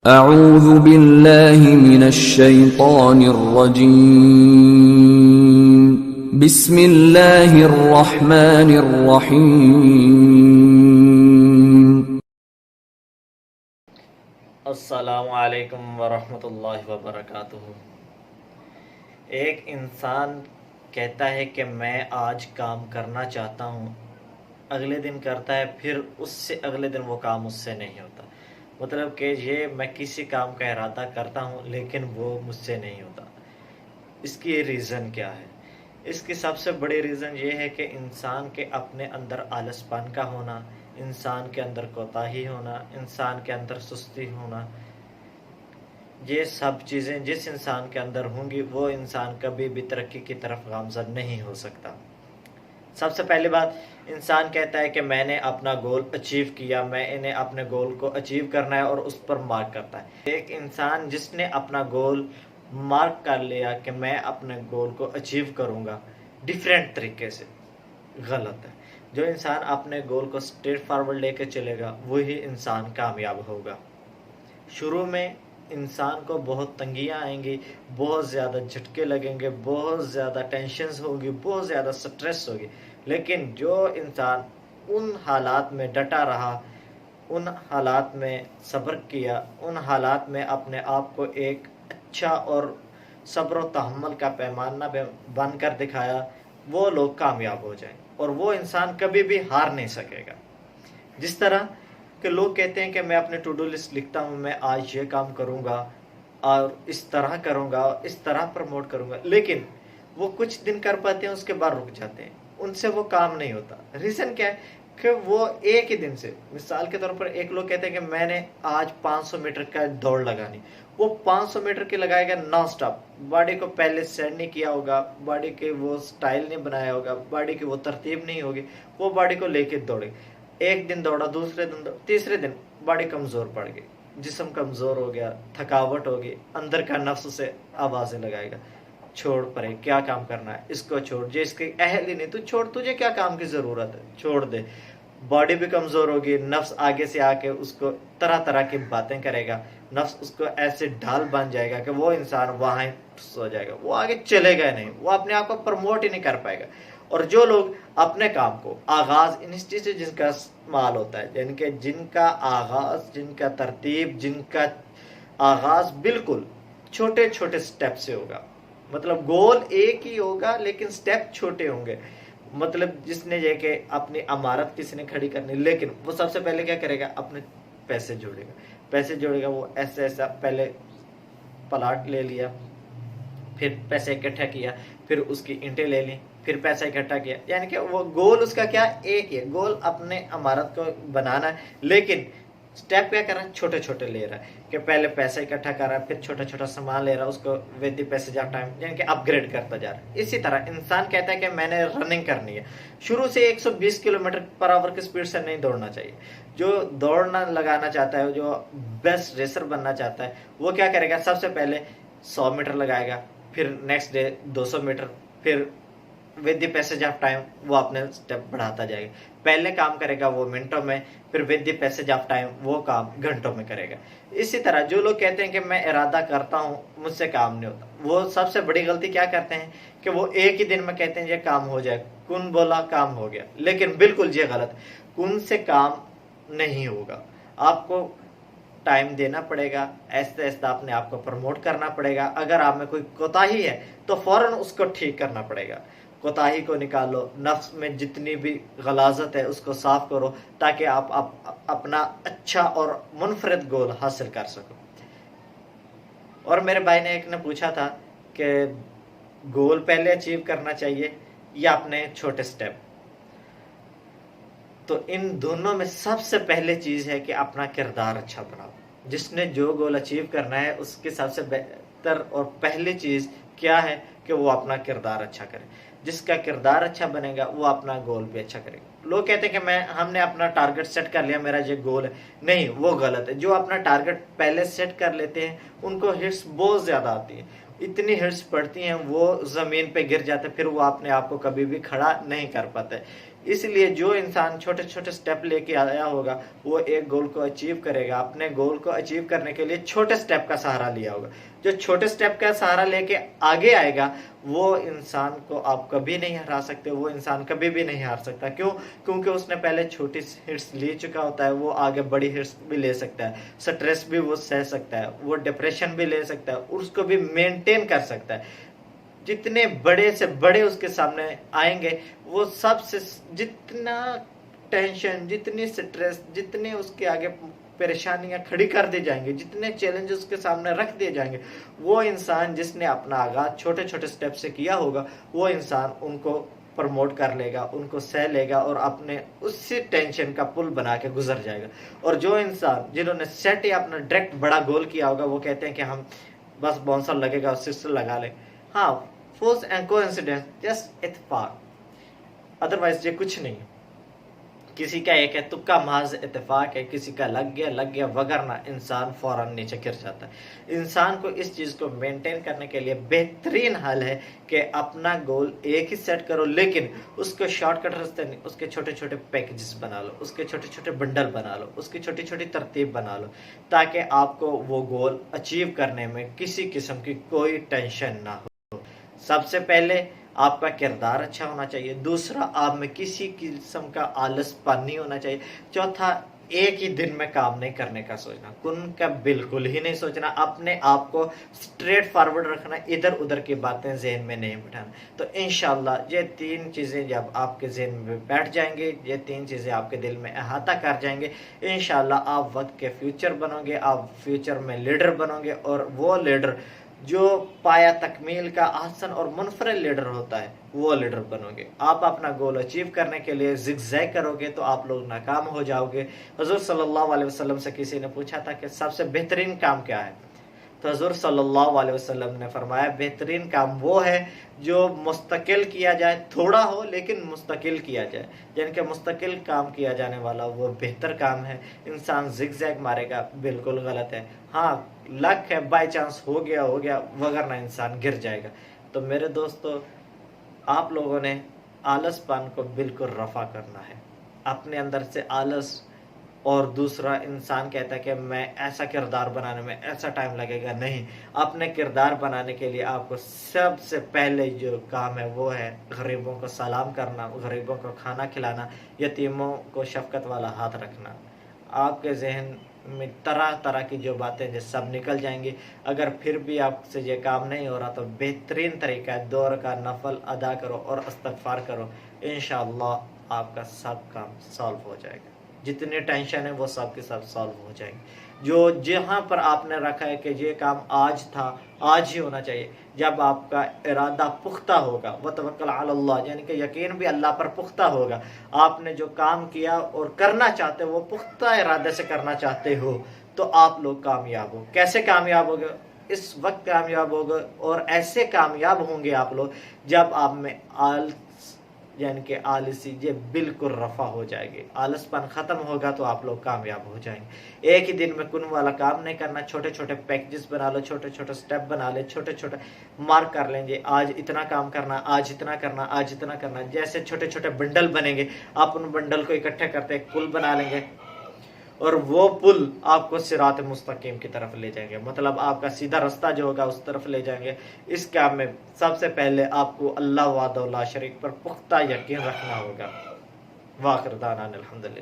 اعوذ باللہ من الشیطان الرجیم بسم اللہ الرحمن الرحیم۔ السلام علیکم ورحمۃ اللہ وبرکاتہ۔ ایک انسان کہتا ہے کہ میں آج کام کرنا چاہتا ہوں، اگلے دن کرتا ہے، پھر اس سے اگلے دن وہ کام اس سے نہیں ہوتا۔ مطلب کہ یہ میں کسی کام کا ارادہ کرتا ہوں لیکن وہ مجھ سے نہیں ہوتا۔ اس کی ریزن کیا ہے؟ اس کی سب سے بڑی ریزن یہ ہے کہ انسان کے اپنے اندر آلس پن کا ہونا، انسان کے اندر کوتاہی ہونا، انسان کے اندر سستی ہونا۔ یہ سب چیزیں جس انسان کے اندر ہوں گی وہ انسان کبھی بھی ترقی کی طرف گامزن نہیں ہو سکتا۔ سب سے پہلی بات، انسان کہتا ہے کہ میں نے اپنا گول اچیو کیا، میں انہیں اپنے گول کو اچیو کرنا ہے اور اس پر مارک کرتا ہے۔ ایک انسان جس نے اپنا گول مارک کر لیا کہ میں اپنے گول کو اچیو کروں گا ڈیفرنٹ طریقے سے، غلط ہے۔ جو انسان اپنے گول کو اسٹریٹ فارورڈ لے کے چلے گا وہی انسان کامیاب ہوگا۔ شروع میں انسان کو بہت تنگیاں آئیں گی، بہت زیادہ جھٹکے لگیں گے، بہت زیادہ ٹینشنز ہوگی، بہت زیادہ سٹریس ہوگی، لیکن جو انسان ان حالات میں ڈٹا رہا، ان حالات میں صبر کیا، ان حالات میں اپنے آپ کو ایک اچھا اور صبر و تحمل کا پیمانہ بن کر دکھایا، وہ لوگ کامیاب ہو جائیں اور وہ انسان کبھی بھی ہار نہیں سکے گا۔ جس طرح کہ لوگ کہتے ہیں کہ میں اپنے ٹو ڈو لسٹ لکھتا ہوں، میں آج یہ کام کروں گا اور اس طرح کروں گا، اس طرح پروموٹ کروں گا، لیکن وہ کچھ دن کر پاتے ہیں، اس کے بعد رک جاتے ہیں، ان سے وہ کام نہیں ہوتا۔ ریزن کیا ہے کہ وہ ایک ہی دن سے، مثال کے طور پر ایک لوگ کہتے ہیں کہ میں نے آج 500 میٹر کا دوڑ لگانی، وہ 500 میٹر کی لگائے گا نان سٹاپ، باڈی کو پہلے سیٹ نہیں کیا ہوگا، باڈی کے وہ سٹائل نہیں بنایا ہوگا، باڈی کی وہ ترتیب نہیں ہوگی، وہ باڈی کو لے کے دوڑے۔ ایک دن دوڑا، دوسرے دن دوڑا، تیسرے دن باڈی کمزور پڑ گئی، جسم کمزور ہو گیا، تھکاوٹ ہوگی، اندر کا نفس سے آوازیں لگائے گا، چھوڑ پرے، کیا کام کرنا ہے، اس کو چھوڑ، جو اس کی اہل ہی نہیں تو چھوڑ، تجھے کیا کام کی ضرورت ہے، چھوڑ دے۔ باڈی بھی کمزور ہوگی، نفس آگے سے آ کے اس کو طرح طرح کی باتیں کرے گا، نفس اس کو ایسے ڈھال بن جائے گا کہ وہ انسان وہاں ہی سو جائے گا، وہ آگے چلے گا نہیں، وہ اپنے آپ کو پروموٹ ہی نہیں کر پائے گا۔ اور جو لوگ اپنے کام کو آغاز انسٹی سے جن کا مال ہوتا ہے، یعنی کہ جن کا آغاز، جن کا ترتیب، جن کا آغاز بالکل چھوٹے چھوٹے سٹیپ سے ہوگا، مطلب گول ایک ہی ہوگا لیکن سٹیپ چھوٹے ہوں گے۔ مطلب جس نے یہ کہ اپنی عمارت کسی نے کھڑی کرنی، لیکن وہ سب سے پہلے کیا کرے گا، اپنے پیسے جوڑے گا، پیسے جوڑے گا، وہ ایسا ایسا پہلے پلاٹ لے لیا، پھر پیسے اکٹھا کیا، پھر اس کی اینٹیں لے لیں، پھر پیسہ اکٹھا کیا، یعنی کہ وہ گول اس کا کیا ایک ہے، گول اپنے عمارت کو بنانا ہے، لیکن سٹیپ کیا کر رہا ہے، چھوٹے چھوٹے لے رہا ہے، کہ پہلے پیسہ اکٹھا کر رہا ہے، پھر چھوٹا چھوٹا سامان لے رہا ہے، اس کو with the passage of time یعنی کہ اپ گریڈ کرتا جا رہا ہے۔ اسی طرح انسان کہتا ہے کہ میں نے رننگ کرنی ہے، شروع سے 120 کلومیٹر پر آور کی سپیڈ سے نہیں دوڑنا چاہیے۔ جو دوڑنا لگانا چاہتا ہے، جو بیسٹ ریسر بننا چاہتا ہے، وہ کیا کرے گا، سب سے پہلے 100 میٹر لگائے گا، پھر نیکسٹ ڈے 200 میٹر، پھر with the passage of time وہ اپنے سٹیپ بڑھاتا جائے گا۔ پہلے کام کرے گا وہ منٹوں میں، پھر with the passage of time وہ کام گھنٹوں میں کرے گا۔ اسی طرح جو لوگ کہتے ہیں کہ میں ارادہ کرتا ہوں مجھ سے کام نہیں ہوتا، وہ سب سے بڑی غلطی کیا کرتے ہیں کہ وہ ایک ہی دن میں کہتے ہیں یہ کام ہو جائے، کن بولا کام ہو گیا، لیکن بالکل یہ غلط، کن سے کام نہیں ہوگا۔ آپ کو ٹائم دینا پڑے گا، ایسے ایسے اپنے آپ کو پروموٹ کرنا پڑے گا۔ اگر آپ میں کوئی کوتاہی ہے تو فوراً اس کو ٹھیک کرنا پڑے گا، کوتاہی کو نکالو، نفس میں جتنی بھی غلاظت ہے اس کو صاف کرو، تاکہ آپ اپنا اچھا اور منفرد گول حاصل کر سکو۔ اور میرے بھائی نے ایک نے پوچھا تھا کہ گول پہلے اچیو کرنا چاہیے یا اپنے چھوٹے سٹیپ، تو ان دونوں میں سب سے پہلے چیز ہے کہ اپنا کردار اچھا بناؤ۔ جس نے جو گول اچیو کرنا ہے اس کی سب سے بہتر اور پہلی چیز کیا ہے کہ وہ اپنا کردار اچھا کرے۔ جس کا کردار اچھا بنے گا وہ اپنا گول بھی اچھا کرے گا۔ لوگ کہتے ہیں کہ ہم نے اپنا ٹارگٹ سیٹ کر لیا، میرا یہ گول ہے، نہیں، وہ غلط ہے۔ جو اپنا ٹارگٹ پہلے سیٹ کر لیتے ہیں ان کو ہٹس بہت زیادہ آتی ہیں، اتنی ہٹس پڑتی ہیں وہ زمین پہ گر جاتے ہیں، پھر وہ اپنے آپ کو کبھی بھی کھڑا نہیں کر پاتے۔ اس لیے جو انسان چھوٹے چھوٹے سٹیپ لے کے آیا ہوگا وہ ایک گول کو اچیو کرے گا. اپنے گول کو اچیو کرنے کے لیے چھوٹے سٹیپ کا سہارا لیا ہوگا. جو چھوٹے سٹیپ کا سہارا لے کے آگے آئے گا وہ انسان کو آپ کبھی نہیں ہرا سکتے. وہ انسان کبھی بھی نہیں ہار سکتا. کیوں؟ کیونکہ اس نے پہلے چھوٹی ہٹس لے چکا ہوتا ہے. وہ آگے بڑی ہٹس بھی لے سکتا ہے. سٹریس بھی وہ سہ سکتا ہے. وہ ڈپریشن بھی لے سکتا ہے. اس کو بھی مینٹین کر سکتا ہے. جتنے بڑے سے بڑے اس کے سامنے آئیں گے وہ سب سے جتنا ٹینشن، جتنی سٹریس، جتنے اس کے آگے پریشانیاں کھڑی کر دی جائیں گے، جتنے چیلنج اس کے سامنے رکھ دیے جائیں گے، وہ انسان جس نے اپنا آغاز چھوٹے چھوٹے سٹیپ سے کیا ہوگا وہ انسان ان کو پروموٹ کر لے گا، ان کو سہ لے گا اور اپنے اسی ٹینشن کا پل بنا کے گزر جائے گا. اور جو انسان جنہوں نے سیٹ یا اپنا ڈائریکٹ بڑا گول کیا ہوگا وہ کہتے ہیں کہ ہم بس باؤنسر لگے گا سسٹر لگا لیں. ہاں، فورس اینڈ کو انسیڈنس، جسٹ اتفاق، ادروائز یہ کچھ نہیں. کسی کا ایک ہے تکا محض اتفاق ہے، کسی کا لگ گیا وگرنہ انسان فوراً نیچے گر جاتا ہے. انسان کو اس چیز کو مینٹین کرنے کے لیے بہترین حل ہے کہ اپنا گول ایک ہی سیٹ کرو، لیکن اس کو شارٹ کٹ راستے نہیں، اس کے چھوٹے چھوٹے پیکجز بنا لو، اس کے چھوٹے چھوٹے بنڈل بنا لو، اس کی چھوٹی چھوٹی ترتیب بنا لو، تاکہ آپ کو وہ گول اچیو کرنے میں کسی قسم کی کوئی ٹینشن نہ ہو. سب سے پہلے آپ کا کردار اچھا ہونا چاہیے. دوسرا، آپ میں کسی قسم کا آلس پن نہیں ہونا چاہیے. چوتھا، ایک ہی دن میں کام نہیں کرنے کا سوچنا، کن کا بالکل ہی نہیں سوچنا. اپنے آپ کو سٹریٹ فارورڈ رکھنا، ادھر ادھر کی باتیں ذہن میں نہیں بٹھانا. تو انشاءاللہ یہ تین چیزیں جب آپ کے ذہن میں بیٹھ جائیں گے، یہ تین چیزیں آپ کے دل میں احاطہ کر جائیں گے، انشاءاللہ آپ وقت کے فیوچر بنو گے. آپ فیوچر میں لیڈر بنو گے، اور وہ لیڈر جو پایا تکمیل کا احسن اور منفرد لیڈر ہوتا ہے وہ لیڈر بنو گے. آپ اپنا گول اچیو کرنے کے لیے زگ زیگ کرو گے تو آپ لوگ ناکام ہو جاؤ گے. حضور صلی اللہ علیہ وسلم سے کسی نے پوچھا تھا کہ سب سے بہترین کام کیا ہے، تو حضور صلی اللہ علیہ وسلم نے فرمایا بہترین کام وہ ہے جو مستقل کیا جائے، تھوڑا ہو لیکن مستقل کیا جائے. یعنی کہ مستقل کام کیا جانے والا وہ بہتر کام ہے. انسان زگ زیگ مارے گا بالکل غلط ہے. ہاں، لک ہے، بائی چانس ہو گیا وگرنہ انسان گر جائے گا. تو میرے دوستو، آپ لوگوں نے آلس پن کو بالکل رفع کرنا ہے اپنے اندر سے. آلس، اور دوسرا انسان کہتا ہے کہ میں ایسا کردار بنانے میں ایسا ٹائم لگے گا. نہیں، اپنے کردار بنانے کے لیے آپ کو سب سے پہلے جو کام ہے وہ ہے غریبوں کو سلام کرنا، غریبوں کو کھانا کھلانا، یتیموں کو شفقت والا ہاتھ رکھنا. آپ کے ذہن میں طرح طرح کی جو باتیں جو سب نکل جائیں گی. اگر پھر بھی آپ سے یہ کام نہیں ہو رہا تو بہترین طریقہ ہے 2 رکعت نفل ادا کرو اور استغفار کرو. انشاءاللہ آپ کا سب کام سالو ہو جائے گا. جتنے ٹینشن ہے وہ سب کے سب سالو ہو جائیں گے. جو جہاں پر آپ نے رکھا ہے کہ یہ کام آج تھا آج ہی ہونا چاہیے، جب آپ کا ارادہ پختہ ہوگا، وتوکل علی اللہ، یعنی کہ یقین بھی اللہ پر پختہ ہوگا، آپ نے جو کام کیا اور کرنا چاہتے ہو وہ پختہ ارادے سے کرنا چاہتے ہو، تو آپ لوگ کامیاب ہو. کیسے کامیاب ہوگے؟ اس وقت کامیاب ہوگے، اور ایسے کامیاب ہوں گے آپ لوگ جب آپ میں یعنی کہ آلسی یہ بالکل رفع ہو جائے گی. آلس پن ختم ہوگا تو آپ لوگ کامیاب ہو جائیں گے. ایک ہی دن میں کن والا کام نہیں کرنا. چھوٹے چھوٹے پیکجز بنا لو، چھوٹے چھوٹے سٹیپ بنا لیں، چھوٹے چھوٹے مارک کر لیں گے. آج اتنا کام کرنا، آج اتنا کرنا، آج اتنا کرنا. جیسے چھوٹے چھوٹے بنڈل بنیں گے، آپ ان بنڈل کو اکٹھے کرتے ایک پل بنا لیں گے، اور وہ پل آپ کو صراط مستقیم کی طرف لے جائیں گے. مطلب آپ کا سیدھا رستہ جو ہوگا اس طرف لے جائیں گے. اس کام میں سب سے پہلے آپ کو اللہ وحدہ لا شریک پر پختہ یقین رکھنا ہوگا. واخر دعوانا الحمدللہ.